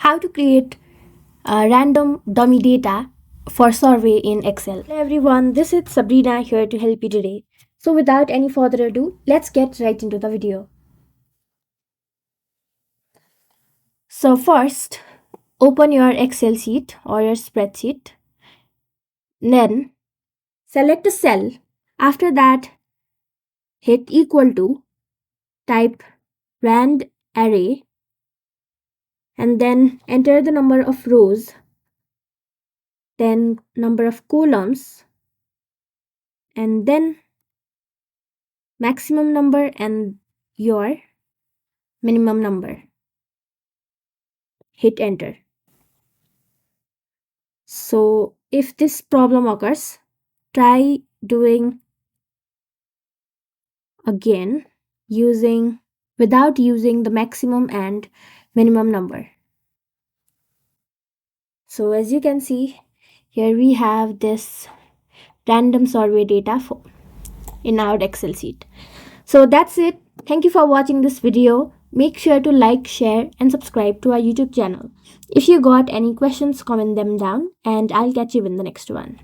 how to create random dummy data for survey in Excel. Hello everyone, this is Sabrina here to help you today. So without any further ado, let's get right into the video. So first, open your Excel sheet or your spreadsheet. Then select a cell. After that, hit equal to, type rand array, and then enter the number of rows, then number of columns, and then maximum number and your minimum number. Hit enter. So if this problem occurs, try doing again without using the maximum and minimum number. So as you can see, here we have this random survey data in our Excel sheet. So that's it. Thank you for watching this video. Make sure to like, share and subscribe to our YouTube channel. If you got any questions, comment them down and I'll catch you in the next one.